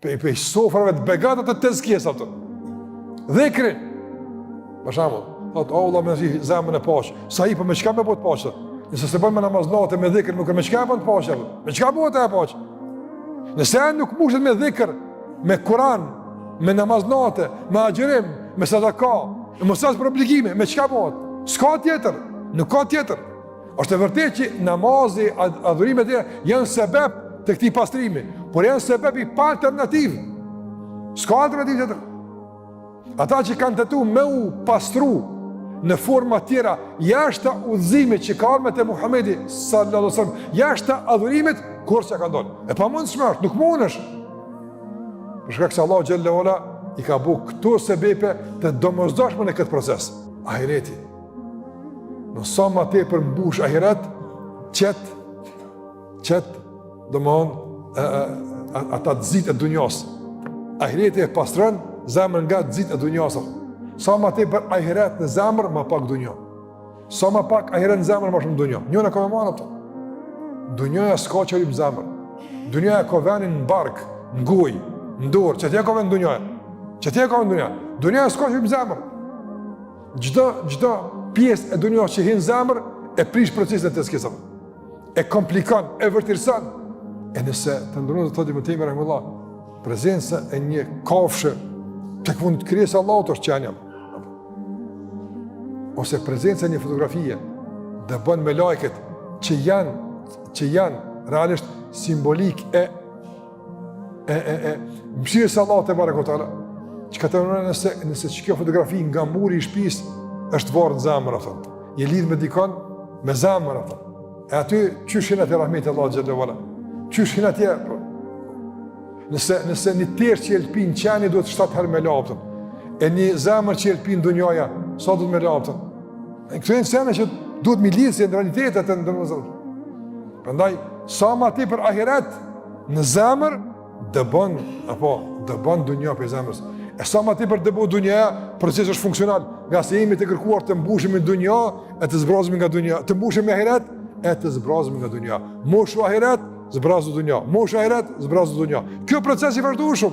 pe sofrave të begatat të tezkjes ato. Dhikri. Për shembull, thot o Allah më zi zemrën e paqë. Sa i po me çka më bëhet paqë? Nëse se bën me namaznate me dhikr, nuk me çka bën paqë. Me çka bëhet ajo paqë? Nëse ai nuk mbushet me dhikr, me Kur'an, me namaznate, me agjërim, me sadaka, me mosas për obligime, me çka bëhet? S'ka tjetër, nuk ka tjetër. Është e vërtetë që namazi, adhurimet e janë sebeb të këtij pastrimi, por janë sebeb i pa alternativë. S'ka alternativë tjetër. Ata që kanë tentuar me u pastru në forma tjera, jashtë udhëzimit që ka ardhur te Muhamedi sallallahu alaihi wasallam, jashtë adhurimit, kurse ka ndonë. E pamundshme është, nuk mundesh. Për shkak se Allahu xhallahu ala i ka bëu këto sebepe të domosdoshme në këtë proces. Ahireti. Në sa më tepër mbush ahiret, qet domthon ata të zitë e dunjos. Ahireti e pastron zemrën nga të zitë e dunjos. Sa më tepër ahiret në zemër, më pak dunjo. Sa më pak ahiret në zemër, më shumë dunjo. Njëna ka më marrë ato. Dunjoja s'ka qëllim në zemër. Dunjoja ka venin në bark, në gojë, në dorë. Çfarë ka vend dunjoja? Çfarë ka vend dunjoja? Dunjoja s'ka qëllim në zemër. Çdo pjesë e dunjos që hin në zemër e prish procesin e tezkesave. E komplikon, e vërtetson. E nëse të ndronë të thotë më tepër rahimullah, prezenca e një kafshë tek mund të krijojë Allahu është qenia. Ose prezenca e një fotografie dhe bën me lajket që janë realisht simbolik e mëshirës së Allahut te barekutaala. Çka të thonë nëse kjo fotografi nga muri i shtëpisë është varë në zemër atë. Je lidh me dikon me zemër atë. E aty qyshin atë rahmeti Allahu xhallahu ala. Qyshin atje. Nëse një tërë që elpin qeni duhet 7 herë me laptën. E një zemër që elpin dunjoja, sa duhet me laptën? Këto janë sene që duhet mi lidhë si në realitetet e në dëmëzër. Prandaj, sa ma ti për ahiret, në zemër, dëbën dunjoja për zemërës. E sa ma ti për dëbu dunjoja, proces është funksional. Nga se jemi të kërkuar të mbushim në dunjoja, e të zbrazim nga dunjoja. Të mbushim me ahiret, e të zbrazim nga dunjoja. Moshu ahiret, zbrazu dunjoja. Moshu ahiret, zbrazu dunjoja. Kjo proces i vazhdueshëm.